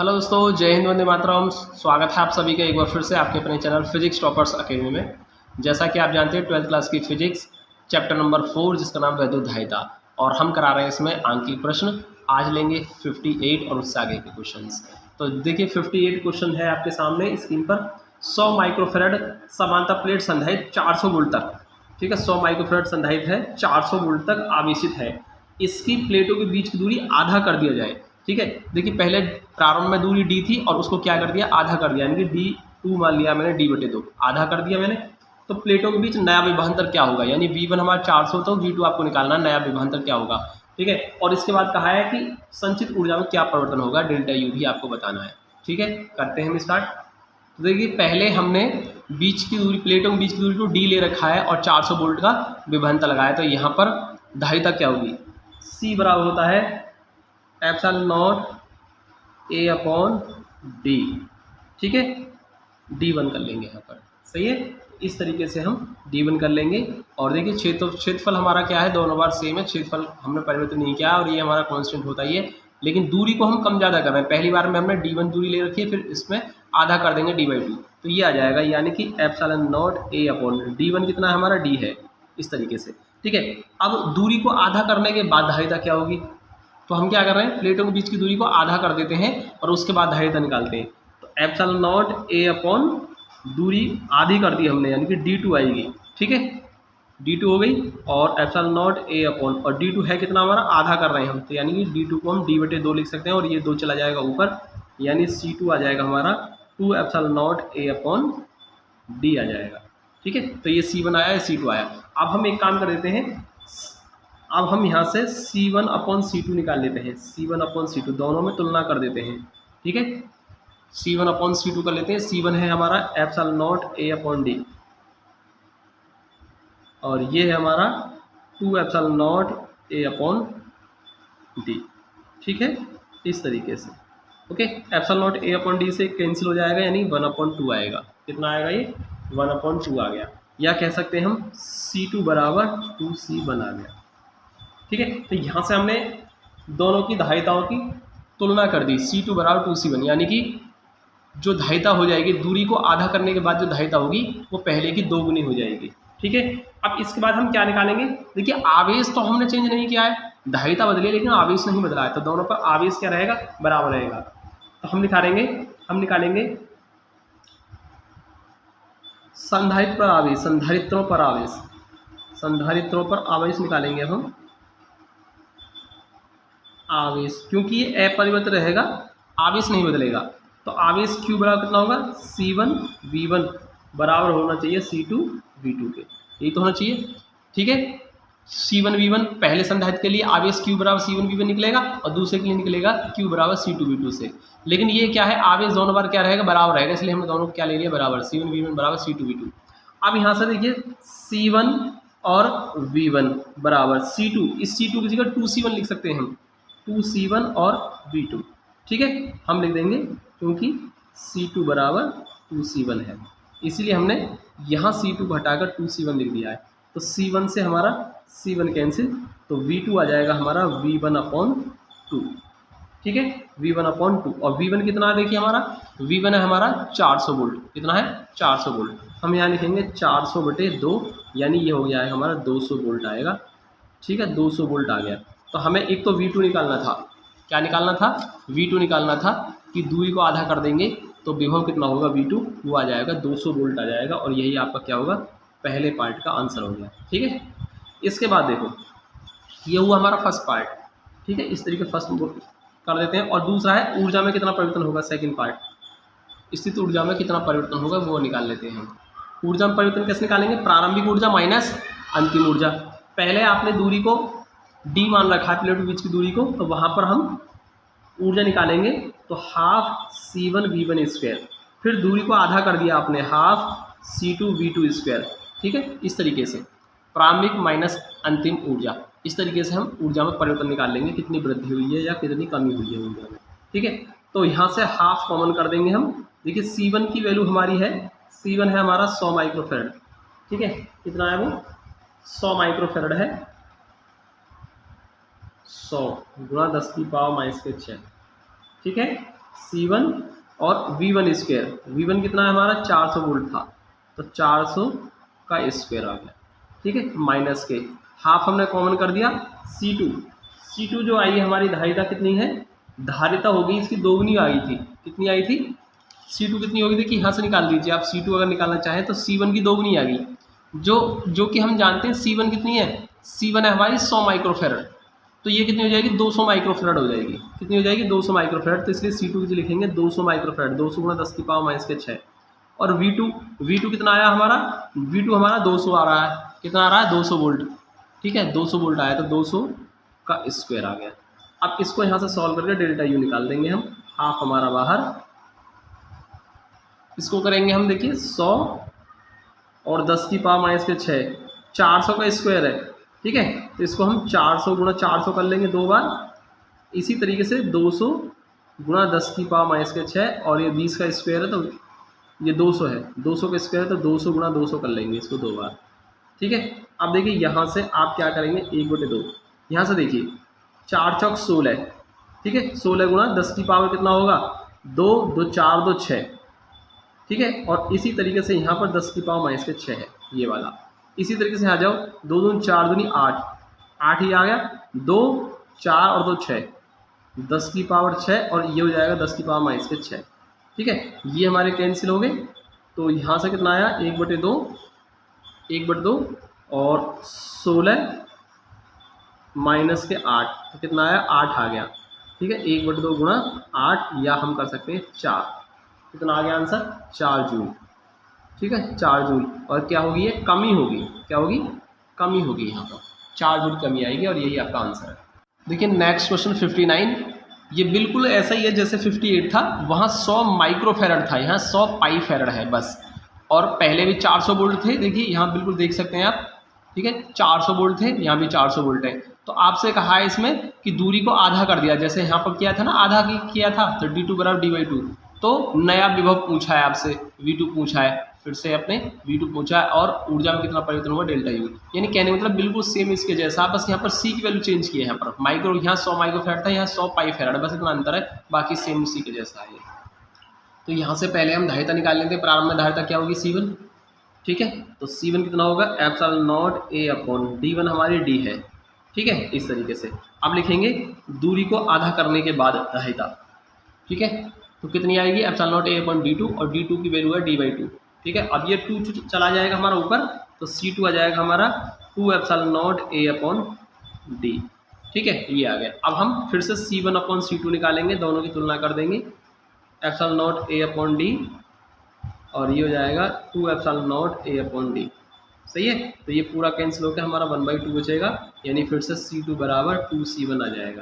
Hello दोस्तों, जय हिंद, वंदे मातरम। स्वागत है आप सभी का एक बार फिर से आपके अपने चैनल फिजिक्स टॉपर्स अकेडमी में। जैसा कि आप जानते हैं 12th क्लास की फिजिक्स चैप्टर नंबर 4 जिसका नाम वैद्युतधारिता, और हम करा रहे हैं इसमें आंकिक प्रश्न। आज लेंगे 58 और उससे आगे के क्वेश्चंस। तो देखिए 58 क्वेश्चन है आपके सामने स्क्रीन पर। 100 माइक्रोफेरेड समांतर प्लेट संधारित 400 वोल्ट तक, ठीक है, 100 माइक्रोफेरेड संधारित है, 400 वोल्ट तक आवेशित है। इसकी प्लेटों के बीच की दूरी आधा कर दिया जाए। ठीक है, देखिए पहले प्रारंभ में दूरी डी थी और उसको क्या कर दिया, आधा कर दिया, यानी कि D2 मान लिया मैंने, D/2 आधा कर दिया मैंने। तो प्लेटों के बीच नया विभवांतर क्या होगा, यानी V1 हमारा 400 तो V2 आपको निकालना, नया विभवांतर क्या होगा। ठीक है, और इसके बाद कहा है कि संचित ऊर्जा में क्या परिवर्तन होगा, डेल्टा यू भी आपको बताना है। ठीक है, करते हैं हम स्टार्ट। तो देखिए पहले हमने बीच की दूरी, प्लेटों के बीच की दूरी को D ले रखा है और 400 वोल्ट का विभवांतर लगाया। तो यहाँ पर धारिता क्या होगी, C बराबर होता है एप्सिलॉन नॉट A/D। ठीक है, D1 कर लेंगे यहाँ पर, सही है। इस तरीके से हम D1 कर लेंगे। और देखिए क्षेत्रफल हमारा क्या है, दोनों बार सेम है, क्षेत्रफल हमने परिवर्तन नहीं किया और ये हमारा कांस्टेंट होता ही है। लेकिन दूरी को हम कम ज़्यादा कर रहे हैं। पहली बार में हमने D1 दूरी ले रखी है, फिर इसमें आधा कर देंगे D/2, तो ये आ जाएगा, यानी कि एप्सिलॉन नॉट A/D1 कितना है हमारा, D है, इस तरीके से। ठीक है, अब दूरी को आधा करने के बाद धारिता क्या होगी, तो हम क्या कर रहे हैं, प्लेटों के बीच की दूरी को आधा कर देते हैं और उसके बाद धारिता निकालते हैं। तो एप्सिलॉन नॉट A/ दूरी आधी कर दी हमने, यानी कि D2 आएगी। ठीक है, D2 हो गई, और एप्सिलॉन नॉट A/ और D2 है कितना हमारा, आधा कर रहे हैं हम, तो यानी कि D2 को हम D/2 लिख सकते हैं, और ये 2 चला जाएगा ऊपर, यानी C2 आ जाएगा हमारा 2 एप्सिलॉन नॉट A/D आ जाएगा। ठीक है, तो ये C1 आया, C2 आया। अब हम एक काम कर देते हैं, अब हम यहाँ से C1/C2 निकाल लेते हैं। C1/C2 दोनों में तुलना कर देते हैं। ठीक है, C1/C2 कर लेते हैं। C1 है हमारा एप्सिलॉन नॉट A/D, और ये है हमारा 2 एप्सिलॉन नॉट A/D। ठीक है, इस तरीके से। ओके, एप्सिलॉन नॉट A/D से कैंसिल हो जाएगा, यानी 1/2 आएगा। कितना आएगा, ये 1/2 आ गया। या कह सकते हैं हम C2 बराबर 2C1 आ गया। ठीक है, तो यहाँ से हमने दोनों की धारिताओं की तुलना कर दी। C2 बराबर 2C1, यानी कि जो धारिता हो जाएगी, दूरी को आधा करने के बाद जो धारिता होगी वो पहले की 2 गुनी हो जाएगी। ठीक है, अब इसके बाद हम क्या निकालेंगे, देखिए आवेश तो हमने चेंज नहीं किया है, धारिता बदली है लेकिन आवेश नहीं बदला है, तो दोनों पर आवेश क्या रहेगा, बराबर रहेगा। तो हम निकालेंगे संधारित्र पर आवेश, संधारित्रों पर आवेश निकालेंगे हम आवेश, क्योंकि ये अपरिवर्तित रहेगा, आवेश नहीं बदलेगा। तो आवेश Q बराबर कितना होगा, C1V1 बराबर होना चाहिए C2V2 के, यही तो होना चाहिए। ठीक है, C1V1 पहले संधारित्र के लिए आवेश Q बराबर C1V1 निकलेगा, और दूसरे के लिए निकलेगा Q बराबर C2V2 से। लेकिन ये क्या है, आवेश दोनों बार क्या रहेगा, बराबर रहेगा, इसलिए हमने दोनों को क्या ले लिया, बराबर, C1V1 बराबर C2V2। अब यहाँ से देखिए C1 और V1 बराबर C2, इस C2 की जगह 2C1 लिख सकते हैं हम, 2C1 और V2। ठीक है, हम लिख देंगे, क्योंकि C2 बराबर 2C1 है, इसीलिए हमने यहाँ C2 को हटाकर 2C1 लिख दिया है। तो C1 से हमारा C1 कैंसिल, तो V2 आ जाएगा हमारा V1/2। ठीक है, V1/2, और V1 कितना है, देखिए हमारा V1 है हमारा 400 वोल्ट, कितना है, 400 वोल्ट। हम यहाँ लिखेंगे 400/2, यानी ये हो गया है हमारा 200 वोल्ट आएगा। ठीक है, 200 वोल्ट आ गया। तो हमें एक तो V2 निकालना था, क्या निकालना था, V2 निकालना था, कि दूरी को आधा कर देंगे तो विभव कितना होगा, V2 वो आ जाएगा 200 वोल्ट आ जाएगा, और यही आपका क्या होगा, पहले पार्ट का आंसर हो गया। ठीक है, इसके बाद देखो ये हुआ हमारा फर्स्ट पार्ट। ठीक है, इस तरीके फर्स्ट कर देते हैं। और दूसरा है ऊर्जा में कितना परिवर्तन होगा, सेकेंड पार्ट, स्थित ऊर्जा में कितना परिवर्तन होगा वो निकाल लेते हैं हम। ऊर्जा में परिवर्तन कैसे निकालेंगे, प्रारंभिक ऊर्जा माइनस अंतिम ऊर्जा। पहले आपने दूरी को D मान रखा है, प्लेट के बीच की दूरी को, तो वहाँ पर हम ऊर्जा निकालेंगे, तो हाफ C1V1², फिर दूरी को आधा कर दिया आपने, हाफ C2V2²। ठीक है, इस तरीके से प्रारंभिक माइनस अंतिम ऊर्जा, इस तरीके से हम ऊर्जा में परिवर्तन निकाल लेंगे, कितनी वृद्धि हुई है या कितनी कमी हुई है ऊर्जा में। ठीक है, तो यहाँ से हाफ कॉमन कर देंगे हम। देखिए C1 की वैल्यू हमारी है, C1 है हमारा 100 माइक्रोफेरेड। ठीक है, कितना है वो, 100 माइक्रोफेरेड है, 100 × 10⁻⁶। ठीक है, C1 और V1 स्क्वायर, V1 कितना है हमारा 400 वोल्ट था, तो 400 का स्क्वायर आ गया, ठीक है, माइनस के हाफ हमने कॉमन कर दिया। C2 जो आई है हमारी धारिता कितनी है, धारिता होगी इसकी दोगुनी आई थी, कितनी आई थी, C2 कितनी होगी देखिए यहाँ से निकाल लीजिए आप, C2 अगर निकालना चाहें तो C1 की दोगुनी आ गई, जो कि हम जानते हैं C1 कितनी है, C1 है हमारी 100 माइक्रोफेरेड, तो ये कितनी हो जाएगी 200 माइक्रोफेरेड हो जाएगी, कितनी हो जाएगी 200 माइक्रोफेरेड, तो इसलिए C2 की लिखेंगे 200 माइक्रोफेरेड, 200 गुणा 10 की पावर माइनस के 6। और V2 कितना आया हमारा, V2 हमारा 200 आ रहा है, कितना आ रहा है 200 वोल्ट, ठीक है 200 वोल्ट आया, तो 200 का स्क्वायर आ गया। अब इसको यहाँ से सॉल्व करके डेल्टा यू निकाल देंगे हम, हाफ हमारा बाहर, इसको करेंगे हम देखिए 100 और 10 की पावर माइनस के 6, 400 का स्क्वायर है, ठीक है, तो इसको हम 400 गुणा 400 कर लेंगे 2 बार, इसी तरीके से 200 गुणा 10 की पावर माइनस के 6, और ये 20 का स्क्वायर है तो ये 200 है, 200 का स्क्वायर है तो 200 गुणा 200 कर लेंगे इसको 2 बार, ठीक है। अब देखिए यहाँ से आप क्या करेंगे 1/2, यहाँ से देखिए 4 चौक 16, ठीक है, 16 गुणा 10 की पावर कितना होगा 2, 2 4 2 6, ठीक है, और इसी तरीके से यहाँ पर 10 की पावर माइनस के 6 है ये वाला, इसी तरीके से आ जाओ 2 दूनी 4 दूनी 8, 8 ही आ गया, 2 4 और 2 6, 10 की पावर 6, और ये हो जाएगा 10 की पावर माइनस के 6, ठीक है, ये हमारे कैंसिल हो गए, तो यहाँ से कितना आया 1/2 और 16 माइनस के 8, तो कितना आया 8 आ गया, ठीक है, 1/2 गुणा 8, या हम कर सकते हैं 4, कितना आ गया आंसर 4 जूल, ठीक है 4 जूल, और क्या होगी ये कमी होगी, क्या होगी कमी होगी, यहाँ पर 4 जूल कमी आएगी, और यही आपका आंसर है। देखिए नेक्स्ट क्वेश्चन 59, ये बिल्कुल ऐसा ही है जैसे 58 था, वहाँ 100 माइक्रोफेरेड था, यहाँ 100 पाई फेरेड है बस, और पहले भी 400 वोल्ट थे, देखिए यहाँ बिल्कुल देख सकते हैं आप, ठीक है 400 वोल्ट थे, यहाँ भी 400 वोल्ट है, तो आपसे कहा है इसमें कि दूरी को आधा कर दिया, जैसे यहाँ पर किया था ना आधा किया था, तो d2 बराबर d/2, तो नया विभव पूछा है आपसे, V2 पूछा है, फिर से अपने V2 पूछा है, और ऊर्जा में कितना परिवर्तन होगा डेल्टा यू, यानी कहने मतलब बिल्कुल सेम इसके जैसा, बस यहाँ पर C की वैल्यू चेंज की है, यहाँ पर माइक्रो, यहाँ 100 माइक्रोफेरेड था, यहाँ 100 पाई फेरेड, बस इतना अंतर है, बाकी सेम C के जैसा है। तो यहाँ से पहले हम धारिता निकाल लेते हैं, प्रारंभ में धारिता क्या होगी C1, ठीक है, तो C1 कितना होगा ε0 A/d1 हमारी D है, ठीक है, इस तरीके से अब लिखेंगे दूरी को आधा करने के बाद धारिता, ठीक है, तो कितनी आएगी ε0 A/d2, और d2 की वैल्यू है d/2, ठीक है, अब ये 2 चला जाएगा हमारा ऊपर, तो C2 आ जाएगा हमारा 2 ε0 A/d, ठीक है, ये आ गया। अब हम फिर से C1/C2 निकालेंगे, दोनों की तुलना कर देंगे, ε0 A/d, और ये हो जाएगा 2 ε0 A/d, सही है, तो ये पूरा कैंसिल होकर हमारा 1/2 बचेगा, यानी फिर से C2 बराबर 2C1 आ जाएगा,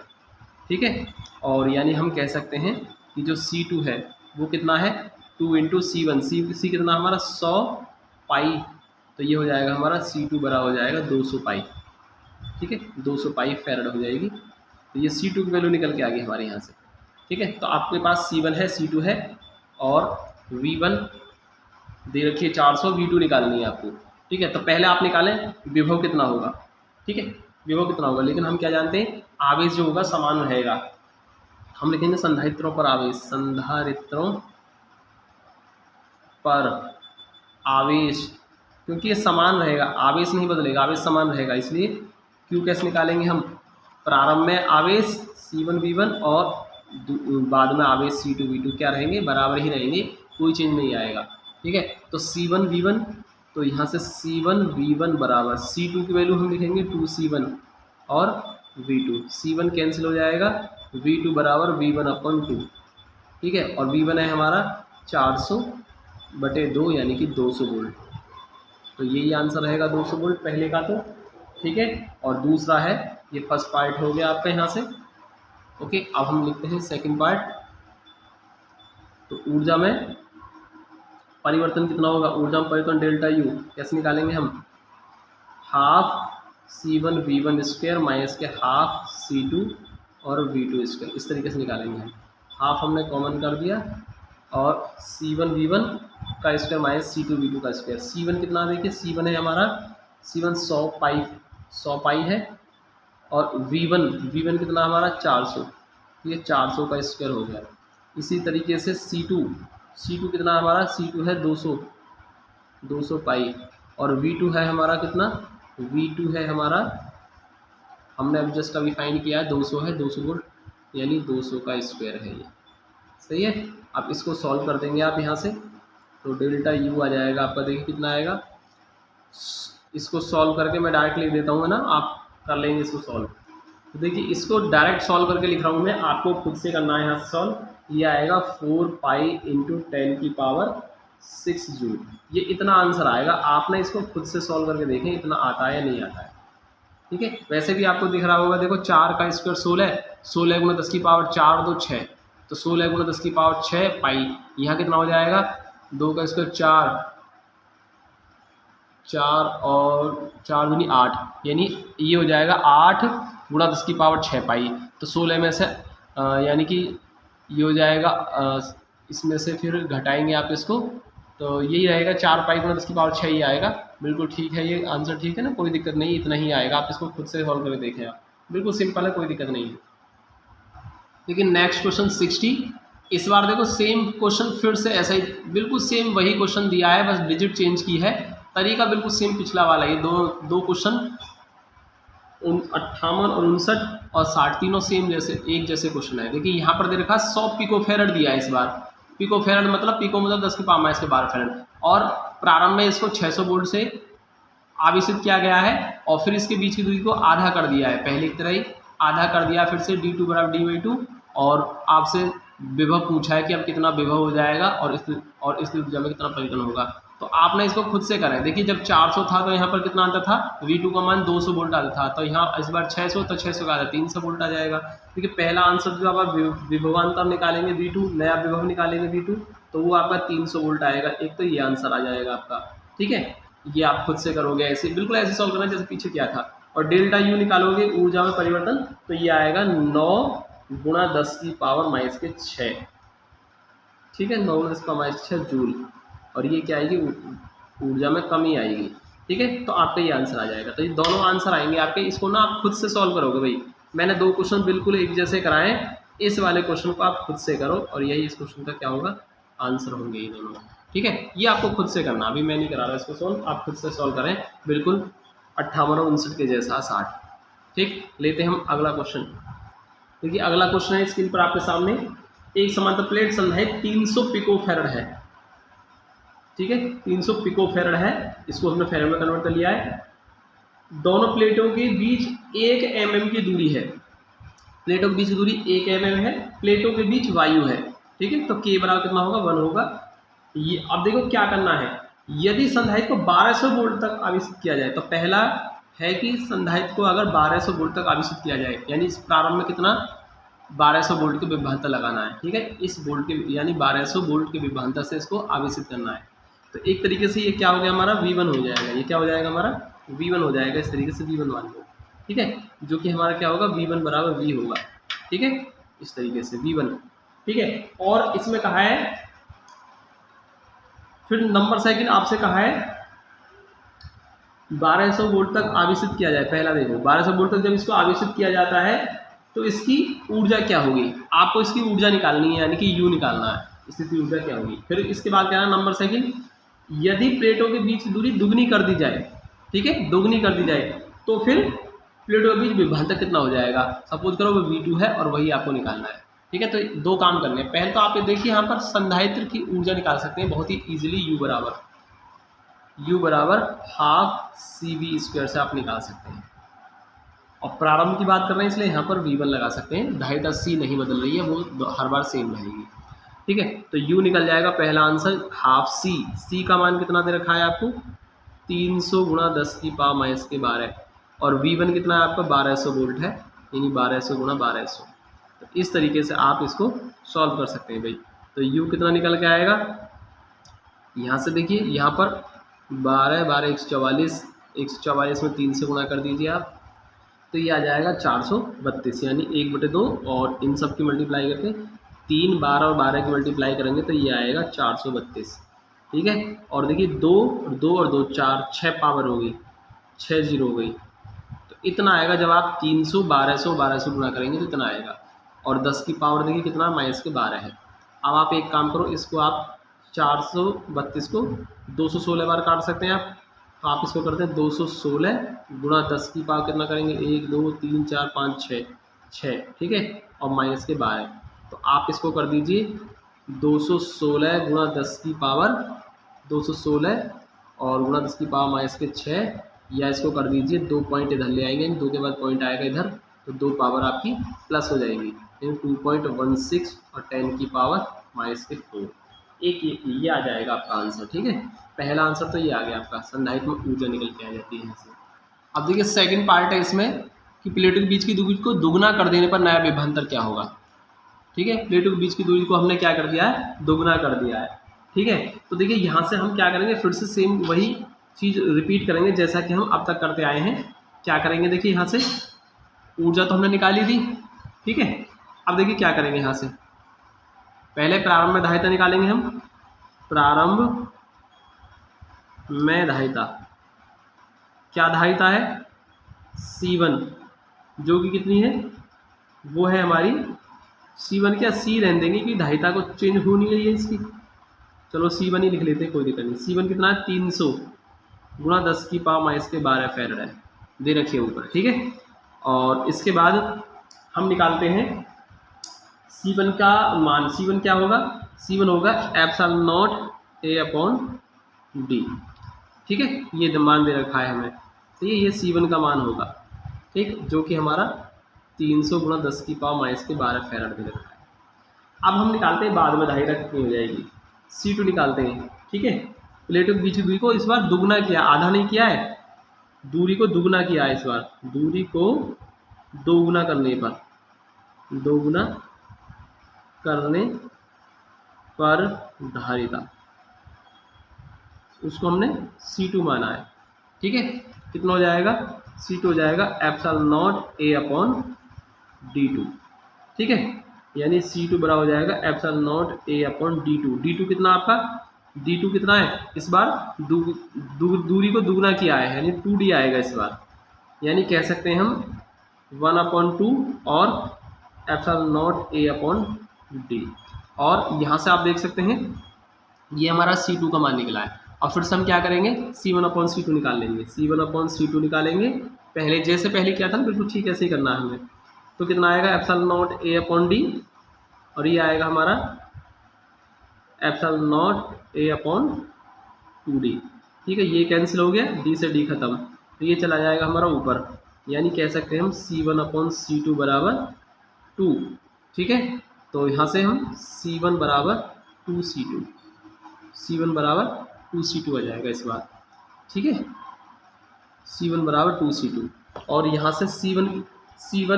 ठीक है, और यानी हम कह सकते हैं कि जो C2 है वो कितना है 2 × C1, C कितना हमारा 100 पाई, तो ये हो जाएगा हमारा C2 बराबर हो जाएगा 200 पाई, ठीक है, 200 पाई फेरेड हो जाएगी, तो ये C2 की वैल्यू निकल के आ गई हमारे यहाँ से, ठीक है, तो आपके पास C1 है, C2 है, और V1 दे रखिए 400, V2 निकालनी है आपको, ठीक है, तो पहले आप निकालें विभव कितना होगा, ठीक है, विभव कितना होगा, लेकिन हम क्या जानते हैं आवेश जो होगा समान रहेगा, हम लिखेंगे संधारित्रों पर आवेश, संधारित्रों पर आवेश, क्योंकि ये समान रहेगा, आवेश नहीं बदलेगा, आवेश समान रहेगा, इसलिए Q कैसे निकालेंगे हम, प्रारंभ में आवेश C1 V1 और बाद में आवेश C2 V2 क्या रहेंगे बराबर ही रहेंगे, कोई चेंज नहीं आएगा, ठीक है, तो C1 V1, तो यहाँ से C1 V1 बराबर C2 की वैल्यू हम लिखेंगे 2C1 और V2, C1 कैंसिल हो जाएगा, V2 बराबर V1/2, ठीक है, और V1 है हमारा 400/2 यानी कि 200 वोल्ट, तो यही आंसर रहेगा 200 वोल्ट पहले का, तो ठीक है, और दूसरा है ये फर्स्ट पार्ट हो गया आपका यहाँ से, ओके। अब हम लिखते हैं सेकंड पार्ट, तो ऊर्जा में परिवर्तन कितना होगा, ऊर्जा में परिवर्तन डेल्टा यू कैसे निकालेंगे हम, half C1 V1 square minus के हाफ C2 और V2 स्क्वायर, इस तरीके से निकालेंगे हम, हाफ हमने कॉमन कर दिया, और C1 V1 का स्क्वायर माइनस C2 V2 का स्क्वायर, C1 कितना देखिए, C1 है हमारा C1 100 पाई है, और V1 कितना हमारा 400, ये 400 का स्क्वायर हो गया, इसी तरीके से C2 कितना हमारा, C2 है 200 पाई, और V2 है हमारा कितना, V2 है हमारा, हमने अब जस्ट अभी फाइंड किया है 200 है, 200 गुण यानी 200 का स्क्वायर है ये, सही है। अब इसको सॉल्व कर देंगे आप यहाँ से, तो डेल्टा U आ जाएगा आपका, देखिए कितना आएगा। इसको सॉल्व करके मैं डायरेक्ट लिख देता हूँ ना, आप कर लेंगे इसको सॉल्व। तो देखिए इसको डायरेक्ट सॉल्व करके लिख रहा हूँ मैं, आपको खुद से करना है यहाँ से सॉल्व। ये आएगा 4 पाई इंटू 10 की पावर 6 जूल, ये इतना आंसर आएगा। आपने इसको खुद से सॉल्व करके देखें इतना आता है या नहीं आता है, ठीक है। वैसे भी आपको दिख रहा होगा, देखो 4 का स्क्वायर 16, 16 गुना 10 की पावर 4 2 6, तो 16 गुना 10 की पावर 6 पाई, यहाँ कितना हो जाएगा, 2 का स्क्वायर 4 और 4 दूनी 8, यानी ये हो जाएगा 8 गुणा 10 की पावर 6 पाई। तो 16 में से यानी कि ये हो जाएगा, इसमें से फिर घटाएंगे आप इसको, तो यही रहेगा 4 पाई गुणा 10 की पावर 6 ही आएगा। बिल्कुल ठीक है, ये आंसर ठीक है ना, कोई दिक्कत नहीं, इतना ही आएगा। आप इसको खुद से सॉल्व करके देखें, आप बिल्कुल सिंपल है, कोई दिक्कत नहीं है। लेकिन नेक्स्ट क्वेश्चन 60, इस बार देखो सेम क्वेश्चन फिर से ऐसा ही, बिल्कुल सेम वही क्वेश्चन दिया है, बस डिजिट चेंज की है, तरीका बिल्कुल सेम पिछला वाला। ये दो क्वेश्चन 58 और 59 और 60 तीनों सेम जैसे एक जैसे क्वेश्चन है। देखिए यहाँ पर दे रखा 100 पिकोफेरेड दिया है इस बार। पिकोफेरेड मतलब पिको मतलब 10 की पावर माइनस के 12 फेरेड, और प्रारंभ में इसको 600 वोल्ट से आवेशित किया गया है, और फिर इसके बीच की दूरी को आधा कर दिया है, पहले की तरह ही आधा कर दिया, फिर से d2 बराबर d/2, और आपसे विभव पूछा है कि अब कितना विभव हो जाएगा और इस ऊर्जा में कितना परिवर्तन होगा। तो आपने इसको खुद से करें। देखिए जब 400 था तो यहाँ पर कितना आता था, V2 का मान 200 वोल्ट आता था, तो यहाँ इस बार 600, तो 600 का आता 300 वोल्ट आ जाएगा। देखिए पहला आंसर जो आप विभवांतर निकालेंगे V2, नया विभव निकालेंगे V2, तो वो आपका 300 वोल्ट आएगा। एक तो ये आंसर आ जाएगा आपका, ठीक है। ये आप खुद से करोगे, ऐसे बिल्कुल ऐसे सॉल्व करना जैसे पीछे किया था। और डेल्टा U निकालोगे ऊर्जा में परिवर्तन, तो ये आएगा 9 गुणा 10 की पावर माइनस के 6, ठीक है, 9 गुणा 10 की पावर माइनस 6 जूल, और ये क्या आएगी, ऊर्जा में कमी आएगी, ठीक है। तो आपका ये आंसर आ जाएगा। तो ये दोनों आंसर आएंगे आपके, इसको ना आप खुद से सॉल्व करोगे भाई। मैंने 2 क्वेश्चन बिल्कुल एक जैसे कराए, इस वाले क्वेश्चन को आप खुद से करो, और यही इस क्वेश्चन का क्या होगा, आंसर होंगे ये दोनों, ठीक है। ये आपको खुद से करना, अभी मैं नहीं करा रहा इसको सॉल्व, आप खुद से सॉल्व करें, बिल्कुल 58 और 59 के जैसा 60, ठीक। लेते हैं हम अगला क्वेश्चन। देखिए अगला क्वेश्चन है स्क्रीन पर आपके सामने, एक समांतर प्लेट संधारित्र 300 पिकोफेरेड है, ठीक है, 300 पिकोफेरेड है, इसको हमने फेरेड में कन्वर्ट कर लिया है। दोनों प्लेटों के बीच 1 mm की दूरी है, प्लेटों के बीच की दूरी 1 mm है, प्लेटों के बीच वायु है, ठीक है। तो K बराबर कितना होगा, 1 होगा। ये अब देखो क्या करना है, यदि संधारित्र को 1200 वोल्ट तक आवेशित किया जाए, तो पहला है कि संधारित्र को अगर 1200 वोल्ट तक आवेशित किया जाए, यानी इस प्रारंभ में कितना 1200 वोल्ट के विभवांतर लगाना है, ठीक है, इस वोल्ट के यानी 1200 वोल्ट के विभवांतर से इसको आवेशित करना है। तो एक तरीके से ये क्या हो गया हमारा, V1 हो जाएगा, ये क्या हो जाएगा हमारा, V1 हो जाएगा, इस तरीके से V1 मान लो, ठीक है, जो कि हमारा क्या होगा, V1 बराबर V होगा, ठीक है, इस तरीके से V1, ठीक है। और इसमें कहा है, फिर नंबर सेकंड आपसे कहा है 1200 वोल्ट तक आवेशित किया जाए। पहला देखो 1200 वोल्ट तक जब इसको आवेशित किया जाता है तो इसकी ऊर्जा क्या होगी, आपको इसकी ऊर्जा निकालनी है, यानी कि U निकालना है, स्थिति ऊर्जा क्या होगी। फिर इसके बाद क्या है नंबर सेकंड, यदि प्लेटों के बीच दूरी दुगनी कर दी जाए, ठीक है, दोगुनी कर दी जाए, तो फिर प्लेटों के बीच विभवांतर कितना हो जाएगा, सपोज करो वो V2 है और वही आपको निकालना है, ठीक है। तो 2 काम करने हैं। पहले तो आप ये देखिए यहाँ पर संधारित्र की ऊर्जा निकाल सकते हैं बहुत ही इजीली, U बराबर हाफ CV² से आप निकाल सकते हैं। और प्रारंभ की बात कर रहे हैं इसलिए यहाँ पर V1 लगा सकते हैं, 2.5 C नहीं बदल रही है, वो हर बार सेम रहेगी, ठीक है। तो U निकल जाएगा, पहला आंसर हाफ C का मान कितना दे रखा है आपको, 300 गुणा 10 की पावर माइनस के 12, और V1 कितना है आपका 1200 वोल्ट है, यानी 1200 गुणा 1200। तो इस तरीके से आप इसको सॉल्व कर सकते हैं भाई। तो U कितना निकल के आएगा, यहाँ से देखिए यहाँ पर 12 12 144, 144 में 3 से गुणा कर दीजिए आप, तो ये आ जाएगा 432, यानी 1/2, और इन सब की मल्टीप्लाई करके 3 12 और 12 की मल्टीप्लाई करेंगे तो ये आएगा 432, ठीक है। और देखिए 2 और 2 4, 6 पावर हो गई, 6 जीरो हो गई, तो इतना आएगा। जब आप 300 1200 गुणा करेंगे तो इतना आएगा, और 10 की पावर देखिए कितना माइनस के 12 है, अब आप एक काम करो, इसको आप 432 को 216 बार काट सकते हैं आप। तो आप इसको करते हैं 216 गुणा 10 की पावर कितना करेंगे, 1 2 3 4 5 6 6, ठीक है, और माइनस के 12। तो आप इसको कर दीजिए 216 गुणा 10 की पावर 216 और गुणा 10 की पावर माइनस के 6, या इसको कर दीजिए 2 पॉइंट इधर ले आएंगे, 2 के बाद पॉइंट आएगा इधर, तो 2 पावर आपकी प्लस हो जाएगी, 2.16 और 10 की पावर माइनस के 4। एक ये आ जाएगा आपका आंसर, ठीक है। पहला आंसर तो ये आ गया आपका, संधारित्र में ऊर्जा निकल के आ जाती है यहाँ से। अब देखिए सेकंड पार्ट है इसमें कि प्लेटों के बीच की दूरी को दुगना कर देने पर नया विभवांतर क्या होगा, ठीक है। प्लेटों के बीच की दूरी को हमने क्या कर दिया है, दुगना कर दिया है, ठीक है। तो देखिए यहाँ से हम क्या करेंगे, फिर से सेम वही चीज़ रिपीट करेंगे जैसा कि हम अब तक करते आए हैं। क्या करेंगे, देखिए यहाँ से ऊर्जा तो हमने निकाली थी, ठीक है। अब देखिए क्या करेंगे, यहाँ से पहले प्रारंभ में धारिता निकालेंगे हम। प्रारंभ में धारिता, क्या धारिता है, C1, जो कि कितनी है, वो है हमारी C1, क्या C रहने देंगे कि धारिता को चेंज हो नहीं रही है इसकी, चलो C1 ही लिख लेते हैं, कोई दिक्कत नहीं। C1 कितना है, 300 गुणा 10 की पावर माइनस के 12 फैराड है, दे रखिए ऊपर, ठीक है। और इसके बाद हम निकालते हैं C1 का मान। C1 क्या होगा, C1 होगा epsilon not A upon D, ठीक है। ये मान दे रखा है हमें, तो ये C1 का मान होगा, ठीक, जो कि हमारा 300 गुणा 10 की पावर माइनस के 12 फैराड दे रखा है। अब हम निकालते हैं बाद में धारिता कितनी हो जाएगी, C2 निकालते हैं, ठीक है। प्लेटों के बीच की दूरी को इस बार दुगना किया, आधा नहीं किया है, दूरी को दुगना किया है इस बार। दूरी को दोगुना करने पर, दोगुना करने पर धारिता, उसको हमने C2 माना है, ठीक है। कितना हो जाएगा, C2 हो जाएगा epsilon not A upon D2, ठीक है। यानी C2 बराबर हो जाएगा epsilon not A upon D2। D2 कितना आपका, D2 कितना है, इस बार दूरी को दुगना किया है, यानी 2D आएगा इस बार, यानी कह सकते हैं हम 1/2 और epsilon not A upon D। और यहाँ से आप देख सकते हैं ये हमारा C2 का मान निकला है। और फिर से हम क्या करेंगे, C1/C2 निकाल लेंगे, C1/C2 निकालेंगे, पहले जैसे पहले किया था ना, बिल्कुल ठीक ऐसे ही करना है हमें। तो कितना आएगा, epsilon not A upon D, और ये आएगा हमारा epsilon not A upon 2D, ठीक है। ये कैंसिल हो गया, D से D खत्म, तो ये चला जाएगा हमारा ऊपर, यानी कह सकते हैं हम C1/C2 बराबर 2, ठीक है। तो यहाँ से हम C1 बराबर 2C2, C1 बराबर 2C2 आ जाएगा इस बार, ठीक है। C1 बराबर 2C2, और यहाँ से C1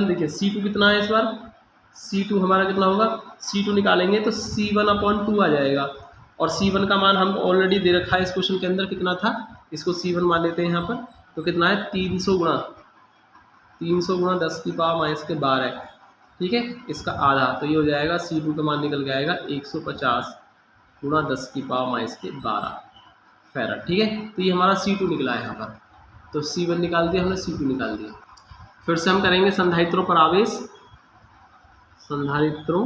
देखिए C2 कितना है इस बार, C2 हमारा कितना होगा, C2 निकालेंगे तो C1/2 आ जाएगा, और C1 का मान हम ऑलरेडी दे रखा है इस क्वेश्चन के अंदर, कितना था, इसको C1 मान लेते हैं यहाँ पर। तो कितना है, 300 गुणा 10 की पावर माइनस के 12, ठीक है, इसका आधा, तो ये हो जाएगा C2 का मान निकल के आएगा 150 गुणा 10 की पावर माइनस के 12 फैराड, ठीक है। तो ये हमारा C2 निकला है यहाँ पर। तो C1 निकाल दिया हमने, C2 निकाल दिया। फिर से हम करेंगे संधारित्रों पर आवेश, संधारित्रों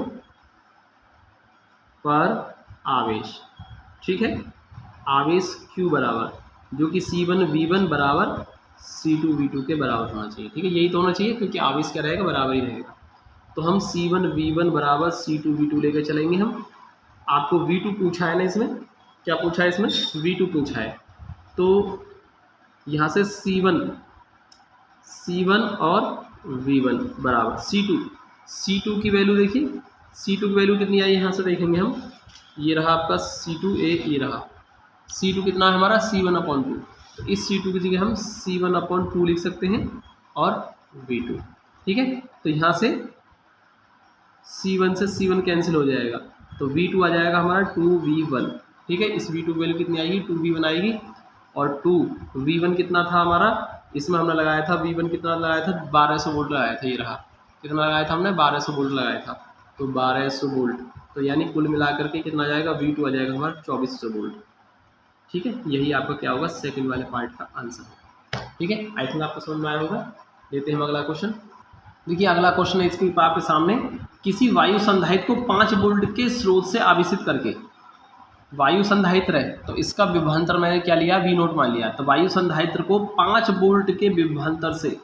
पर आवेश, ठीक है। आवेश Q बराबर, जो कि C1V1 बराबर C2V2 के बराबर होना चाहिए, ठीक है। यही तो होना चाहिए, क्योंकि आवेश क्या रहेगा, बराबर ही रहेगा। तो हम C1V1 बराबर C2V2 लेकर चलेंगे हम। आपको V2 पूछा है ना, इसमें क्या पूछा है, इसमें V2 पूछा है। तो यहाँ से C1 और V1 बराबर C2 की वैल्यू देखिए, C2 की वैल्यू कितनी आई, यहाँ से देखेंगे हम, ये रहा आपका C2A, ये रहा C2 कितना है हमारा, C1/2, तो इस C2 की जगह हम C1/2 लिख सकते हैं, और V2, ठीक है। तो यहाँ से C1 से C1 कैंसिल हो जाएगा, तो V2 आ जाएगा हमारा 2V1, ठीक है। इस V2 की वैल्यू कितनी आएगी, 2V1 आएगी, और 2V1 कितना था हमारा, इसमें हमने लगाया था V1 कितना लगाया था, 1200 वोल्ट लगाया था, ये रहा, कितना लगाया था हमने, 1200 वोल्ट लगाया था, तो 1200 वोल्ट, तो यानी कुल मिलाकर के कितना आ जाएगा, V2 आ जाएगा हमारा 2400 वोल्ट, ठीक है। यही आपका क्या होगा, सेकंड वाले पार्ट का आंसर, ठीक है। आई थिंक आपको समझ में आया होगा। लेते हैं हम अगला क्वेश्चन। देखिए अगला क्वेश्चन है इसके आपके सामने, किसी वायु संधारित्र को 5 वोल्ट के स्रोत से आवेशित करके, वायु संधारित्र है तो इसका विभवांतर मैंने क्या लिया, V0 मान लिया। तो वायु संधारित्र को 5 वोल्ट के विभवांतर से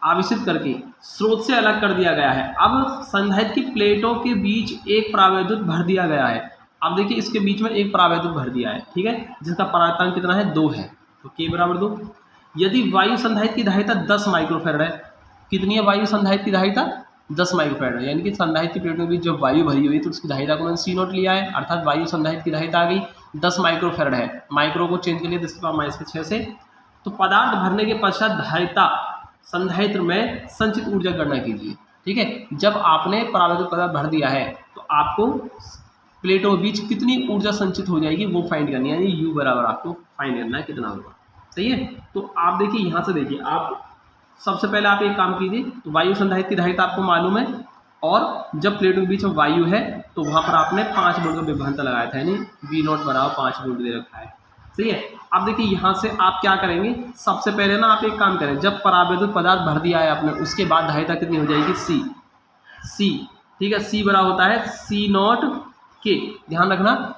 आवेशित करके स्रोत से अलग कर दिया गया है। अब संधारित्र की प्लेटों के बीच एक परावैद्युत भर दिया गया है। अब देखिए इसके बीच में एक परावैद्युत भर दिया है, ठीक है, जिसका परावर्तन कितना है, 2 है, तो K बराबर 2। यदि वायु संधारित्र की धारिता 10 माइक्रोफैराड है, कितनी है वायु संधारित्र की धारिता, 10 माइक्रोफैराड है, यानी कि संधारित्र की प्लेटों के बीच जब वायु भरी हुई तो उसकी धारिता को मैंने C0 लिया है, अर्थात वायु संधारित्र की धारिता आ गई 10 माइक्रोफैराड है। माइक्रो को चेंज कर लिया 10⁻⁶ से। तो पदार्थ भरने के पश्चात धारिता संधारित्र में संचित ऊर्जा गणना कीजिए, ठीक है। जब आपने परावैद्युत पदार्थ भर दिया है तो आपको प्लेटों के बीच कितनी ऊर्जा संचित हो जाएगी वो फाइंड करनी है, यानी U बराबर आपको फाइंड करना है कितना होगा, सही है। तो आप देखिए यहाँ से देखिए, आप सबसे पहले आप एक काम कीजिए, तो वायु संधारित्र की धारिता आपको मालूम है, और जब प्लेटों के बीच में वायु है तो वहाँ पर आपने 5 वोल्ट का विभवांतर लगाया था, यानी V0 बराबर 5 वोल्ट दे रखा है, सही है। अब देखिए यहाँ से आप क्या करेंगे, सबसे पहले ना आप एक काम करें, जब परावैद्युत पदार्थ भर दिया है आपने, उसके बाद धारिता कितनी हो जाएगी, C, ठीक है। C बड़ा होता है C0 K, ध्यान रखना,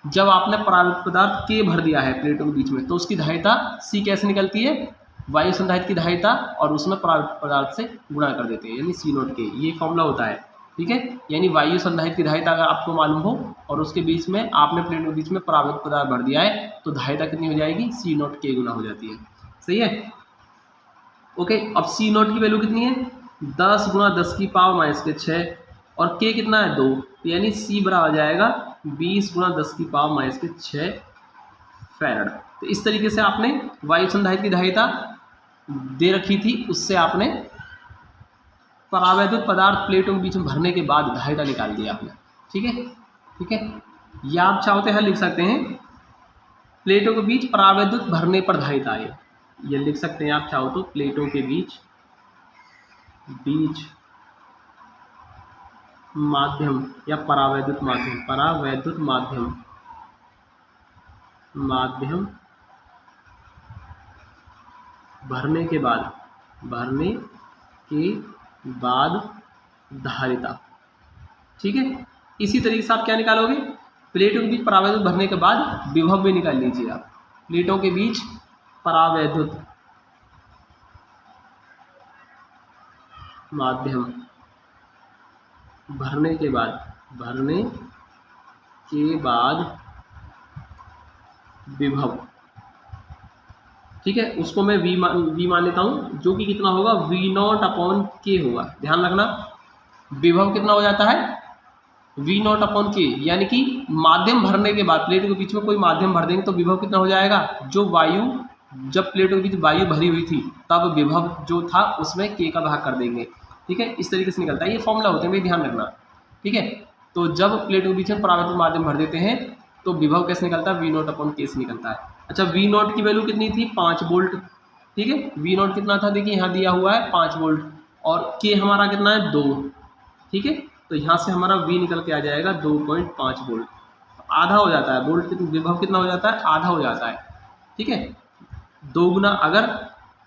जब आपने परावैद्युत पदार्थ K भर दिया है प्लेटों के बीच में तो उसकी धारिता C कैसे निकलती है, वायु संधारित्र की धारिता और उसमें परावैद्युत पदार्थ से गुणा कर देते हैं, यानी C0 K, ये फॉर्मूला होता है, ठीक है। यानी वायु संधारित्र की धारिता अगर आपको मालूम हो और उसके बीच में आपने प्लेटों के बीच में परावैद्युत पदार्थ भर दिया है तो धारिता कितनी हो जाएगी, C0 K गुना हो जाती है, सही है, ओके। अब C0 की वैल्यू कितनी है, 10 × 10⁻⁶ और K कितना है, 2, यानी C बराबर आ जाएगा 20 × 10⁻⁶ फैराड। तो इस तरीके से आपने वायु संधारित्र की धारिता दे रखी थी, उससे आपने परावैद्युत पदार्थ प्लेटों के बीच में भरने के बाद धारिता निकाल दिया आपने, ठीक है। या आप चाहते हैं लिख सकते हैं प्लेटों के बीच परावैद्युत भरने पर धारिता आए, ये लिख सकते हैं आप चाहो तो, प्लेटों के बीच माध्यम या परावैद्युत माध्यम भरने के बाद धारिता, ठीक है। इसी तरीके से आप क्या निकालोगे, प्लेटों के बीच परावैद्युत भरने के बाद विभव भी निकाल लीजिए आप। प्लेटों के बीच परावैद्युत माध्यम भरने के बाद विभव, ठीक है, उसको मैं V मान लेता हूँ, जो कि कितना होगा, V0/K होगा। ध्यान रखना, विभव कितना हो जाता है, V0/K, यानी कि माध्यम भरने के बाद प्लेटों के बीच में कोई माध्यम भर देंगे तो विभव कितना हो जाएगा, जब प्लेटों के बीच वायु भरी हुई थी तब विभव जो था उसमें K का भाग कर देंगे, ठीक है। इस तरीके से निकलता है, ये फॉर्मूला होते हैं भाई, ध्यान रखना, ठीक है। तो जब प्लेटों के बीच में परावैद्युत माध्यम भर देते हैं तो विभव कैसे निकलता है, V0/K से निकलता है। अच्छा, V0 की वैल्यू कितनी थी, 5 वोल्ट, ठीक है। V0 कितना था, देखिए यहाँ दिया हुआ है 5 वोल्ट और K हमारा कितना है, 2, ठीक है। तो यहाँ से हमारा V निकल के आ जाएगा 2.5 वोल्ट, आधा हो जाता है, वोल्ट विभव कितना हो जाता है, आधा हो जाता है, ठीक है। 2 गुना, अगर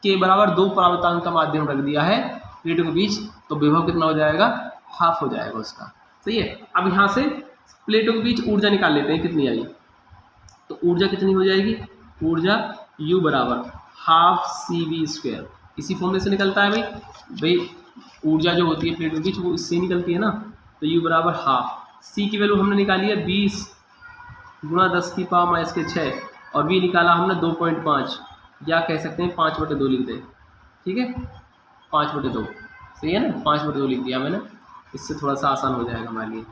K बराबर 2 परावर्तन का माध्यम रख दिया है प्लेटों के बीच तो विभव कितना हो जाएगा, हाफ हो जाएगा उसका, सही है। अब यहाँ से प्लेटों के बीच ऊर्जा निकाल लेते हैं कितनी आई, तो ऊर्जा कितनी हो जाएगी, ऊर्जा U बराबर ½ CV², इसी फॉर्मूले से निकलता है भाई ऊर्जा जो होती है प्लेटों के बीच वो इससे निकलती है ना, तो U बराबर ½ C की वैल्यू हमने निकाली है 20 × 10⁻⁶ और V निकाला हमने 2.5, या कह सकते हैं 5/2 लिख दें, ठीक है, 5/2, सही है ना, 5/2 लिख दिया मैंने, इससे थोड़ा सा आसान हो जाएगा हमारे लिए।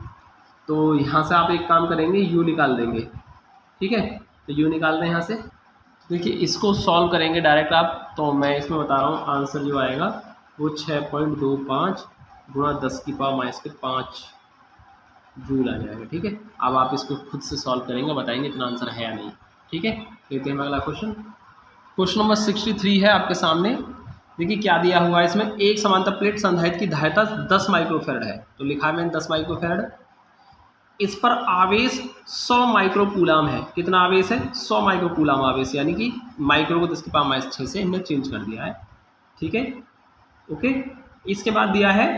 तो यहाँ से आप एक काम करेंगे, U निकाल देंगे, ठीक है। तो U निकाल दें यहाँ से, देखिए इसको सॉल्व करेंगे डायरेक्ट आप, तो मैं इसमें बता रहा हूँ आंसर जो आएगा वो 6.25 × 10⁻⁵ जूल आ जाएगा, ठीक है। अब आप इसको खुद से सॉल्व करेंगे, बताएंगे इतना आंसर है या नहीं, ठीक है। लेते हैं अगला क्वेश्चन नंबर 63 है आपके सामने। देखिए क्या दिया हुआ है इसमें, एक समांतर प्लेट संधारित्र की धारिता 10 माइक्रोफैराड है, तो लिखा है मैंने 10 माइक्रोफैराड, इस पर आवेश 100 माइक्रोकूलाम है। कितना आवेश है, 100 माइक्रोकूलाम आवेश, यानी कि माइक्रो को 10⁻⁶ से हमने चेंज कर दिया है, ठीक है, ओके। इसके बाद दिया है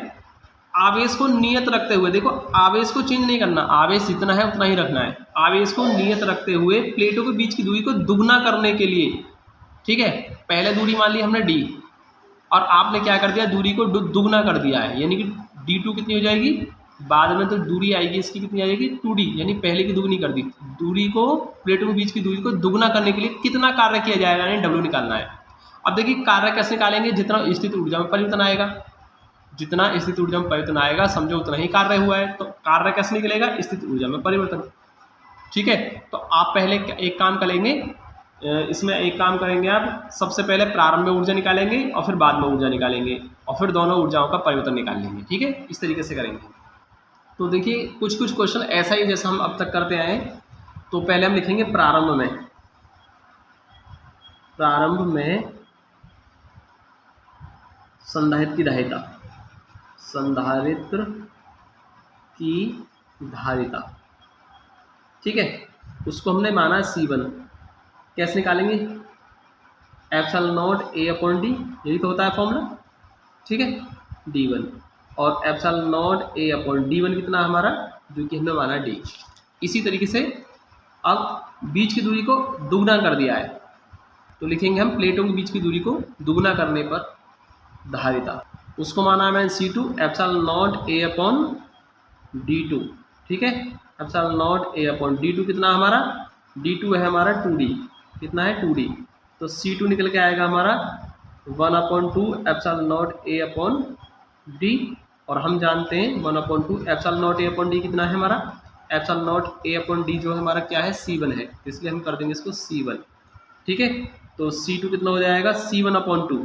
आवेश को नियत रखते हुए, देखो आवेश को चेंज नहीं करना, आवेश जितना है उतना ही रखना है। आवेश को नियत रखते हुए प्लेटों के बीच की दूरी को दुगना करने के लिए, ठीक है, पहले दूरी मान ली हमने d और आपने क्या कर दिया, दूरी को दुगना कर दिया है, यानी कि d2 कितनी हो जाएगी, बाद में तो दूरी आएगी इसकी कितनी आ जाएगी 2d, यानी पहले की दुगनी कर दी। दूरी को, प्लेटों के बीच की दूरी को दुगना करने के लिए कितना कार्य किया जाएगा, यानी W निकालना है। अब देखिए कार्य कैसे निकालेंगे, जितना स्थित ऊर्जा में परिवर्तन आएगा, जितना स्थित ऊर्जा में परिवर्तन आएगा समझो उतना ही कार्य हुआ है। तो कार्य कैसे निकलेगा, स्थित ऊर्जा में परिवर्तन, ठीक है। तो आप पहले एक काम करेंगे, इसमें एक काम करेंगे आप, सबसे पहले प्रारंभ में ऊर्जा निकालेंगे और फिर बाद में ऊर्जा निकालेंगे और फिर दोनों ऊर्जाओं का परिवर्तन निकाल लेंगे, ठीक है, इस तरीके से करेंगे। तो देखिए कुछ कुछ क्वेश्चन ऐसा ही जैसा हम अब तक करते आए। तो पहले हम लिखेंगे प्रारंभ में, प्रारंभ में संधारित्र की धारिता, संधारित्र की धारिता, ठीक है, उसको हमने माना C1। कैसे निकालेंगे, epsilon not A upon D, यही तो होता है फॉर्मूला, ठीक है, D1 और epsilon not A upon D1 कितना हमारा, जो कि हमने माना D। इसी तरीके से अब बीच की दूरी को दुगना कर दिया है, तो लिखेंगे हम प्लेटों के बीच की दूरी को दुगना करने पर धारिता, उसको माना है मैंने C2 epsilon not A upon D2, ठीक है, epsilon not A upon D2 कितना हमारा, D2 है हमारा 2D, कितना है 2D, तो C2 निकल के आएगा हमारा 1/2 epsilon not A upon D, और हम जानते हैं 1/2 epsilon not A upon D कितना है हमारा, epsilon not A upon D जो है हमारा क्या है C1 है, इसलिए हम कर देंगे इसको C1, ठीक है। तो C2 कितना हो जाएगा C1/2,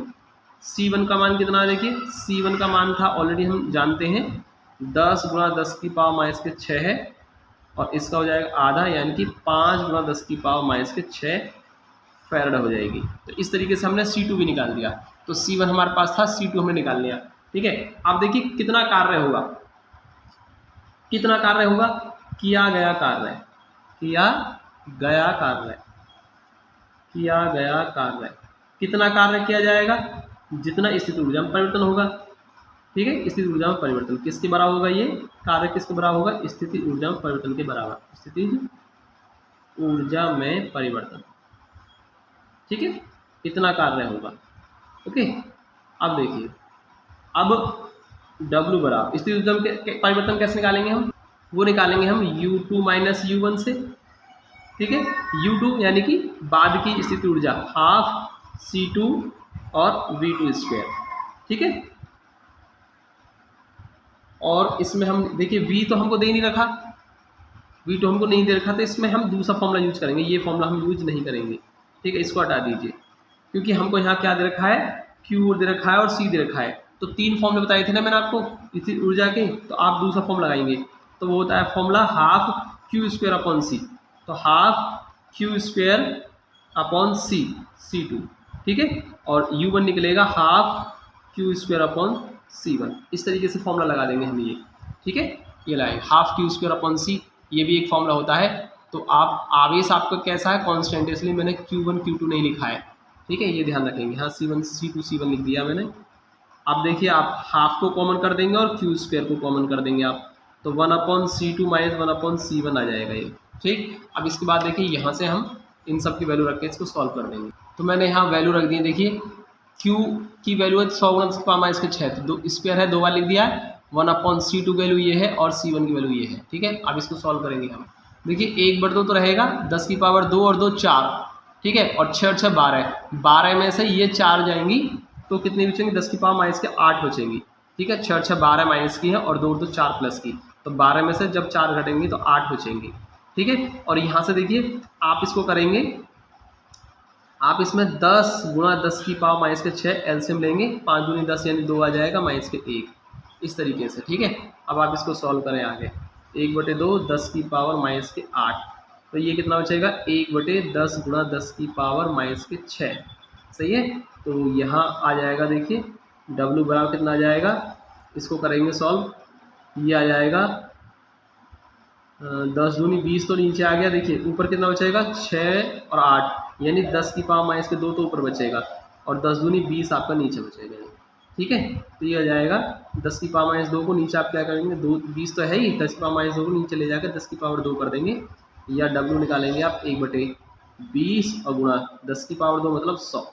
C1 का मान कितना है, देखिए C1 का मान था ऑलरेडी हम जानते हैं 10 × 10⁻⁻6 है, और इसका हो जाएगा आधा, यानी कि 5 × 10⁻⁻6 फैराड हो जाएगी। तो इस तरीके से हमने C2 भी निकाल दिया। तो C1 हमारे पास था, C2 हमने निकाल लिया, ठीक है। अब देखिए कितना कार्य होगा, कितना कार्य होगा, किया गया कार्य, किया गया कार्य, किया गया कार्य, कितना कार्य किया जाएगा, जितना स्थित ऊर्जा में परिवर्तन होगा, ठीक है, स्थिति ऊर्जा में परिवर्तन किसके बराबर होगा, ये कार्य किसके बराबर होगा, स्थिति ऊर्जा में परिवर्तन के बराबर, स्थिति ऊर्जा में परिवर्तन, ठीक है, इतना कार्य होगा, ओके। अब देखिए, अब W बराबर स्थिति ऊर्जा में परिवर्तन कैसे निकालेंगे हम, वो निकालेंगे हम U2 - U1 से, ठीक है, U2 यानी कि बाद की स्थिति ऊर्जा हाफ C2 और V2², ठीक है। और इसमें हम देखिए V तो हमको दे नहीं रखा, V तो हमको नहीं दे रखा, तो इसमें हम दूसरा फॉर्मूला यूज करेंगे, ये फॉर्मूला हम यूज नहीं करेंगे, ठीक है, इसको हटा दीजिए, क्योंकि हमको यहाँ क्या दे रखा है, Q दे रखा है और C दे रखा है। तो 3 फॉर्मूले बताए थे ना मैंने आपको इसी ऊर्जा के, तो आप दूसरा फॉर्मूला लगाएंगे, तो वो होता है फॉर्मूला हाफ Q² C, तो हाफ Q² C C2, ठीक है, और U1 निकलेगा हाफ Q² C1, इस तरीके से फॉर्मूला लगा देंगे हम ये, ठीक है, ये लाएंगे हाफ Q² C, ये भी एक फॉर्मूला होता है। तो आप आवेश आपका कैसा है, कांस्टेंट, इसलिए मैंने Q1 Q2 नहीं लिखा है, ठीक है, ये ध्यान रखेंगे, हाँ C1 C2 C1 लिख दिया मैंने। अब देखिए आप हाफ को कॉमन कर देंगे और Q² को कॉमन कर देंगे आप, तो 1/C2 - 1/C1 आ जाएगा ये, ठीक। अब इसके बाद देखिए यहाँ से हम इन सब की वैल्यू रख के इसको सॉल्व कर देंगे। तो मैंने यहाँ वैल्यू रख दी है, देखिए Q की वैल्यू है 100 × 10⁻⁶, तो स्क्वायर है 2 बार लिख दिया, 1/C2 वैल्यू ये है और C1 की वैल्यू ये है, ठीक है। अब इसको सॉल्व करेंगे हम, देखिए 1/2 तो रहेगा, 10⁻2 और 2 4, ठीक है, और 6 × 6 12, 12 में से ये 4 जाएंगी तो कितनी बचेंगी, 10⁻⁻8 बचेंगी, ठीक है, 6 × 6 12 माइनस की है और 2 2 4 प्लस की, तो 12 में से जब 4 घटेंगी तो 8 बचेंगी, ठीक है। और यहाँ से देखिए आप इसको करेंगे, आप इसमें 10 × 10⁻⁻6 एलसीएम लेंगे, 5 दूनी 10 यानी 2 आ जाएगा -1, इस तरीके से, ठीक है। अब आप इसको सॉल्व करें आगे, 1/2 10⁻⁻8, तो ये कितना बचेगा 1/10 × 10⁻⁻6, सही है। तो यहाँ आ जाएगा, देखिए W बराबर कितना आ जाएगा, इसको करेंगे सॉल्व, ये आ जाएगा 10 दूनी 20 तो नीचे आ गया, देखिए ऊपर कितना बचेगा 6 और 8, यानी 10⁻⁻2 तो ऊपर बचेगा और 10 दूनी 20 आपका नीचे बचेगा, ठीक है। तो ये आ जाएगा 10 की पावर माइनस 2 को नीचे आप क्या करेंगे, 2 20 तो है ही, 10 की पावर माइनस 2 को नीचे ले जाकर 10 की पावर 2 कर देंगे, या W निकालेंगे आप 1/20 और गुणा 10 की पावर 2 मतलब 100।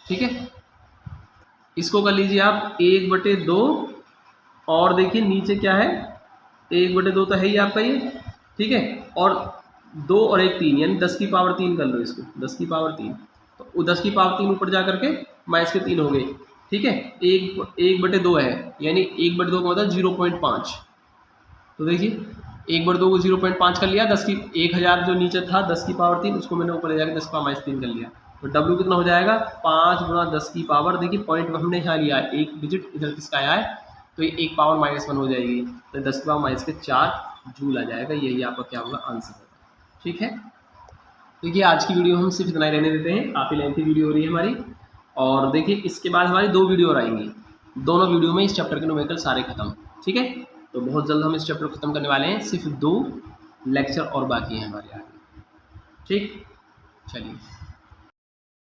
ठीक है, इसको कर लीजिए आप 1/2 और देखिए नीचे क्या है, 1/2 तो है ही आपका ये। ठीक है, और 2 और 1 3 यानी 10 की पावर 3 कर लो इसको, 10 की पावर 3, तो 10 की पावर 3 ऊपर जा करके माइनस के 3 हो गए। ठीक है, 1/2 है यानी 1/2 का मतलब 0.5। तो देखिए 1/2 को 0.5 कर लिया, 10 की 1000 जो नीचे था 10 की पावर 3 उसको मैंने ऊपर ले जाकर 10 की पावर माइनस 3 कर लिया। तो W कितना हो जाएगा 5 गुणा 10 की पावर, देखिए पॉइंट हमने यहाँ लिया है, एक डिजिट इधर किसका आया है, तो ये 1 पावर -1 हो जाएगी, तो 10 की पावर माइनस के 4 जूल आ जाएगा। यही आपका क्या होगा आंसर होगा। ठीक है, देखिए आज की वीडियो हम सिर्फ इतना ही रहने देते हैं, काफ़ी लेंथी वीडियो हो रही है हमारी। और देखिए इसके बाद हमारी 2 वीडियो और आएंगी, दोनों वीडियो में इस चैप्टर के न्यूमेरिकल सारे खत्म। ठीक है, तो बहुत जल्द हम इस चैप्टर को खत्म करने वाले हैं, सिर्फ 2 लेक्चर और बाकी हैं हमारे आगे। ठीक, चलिए।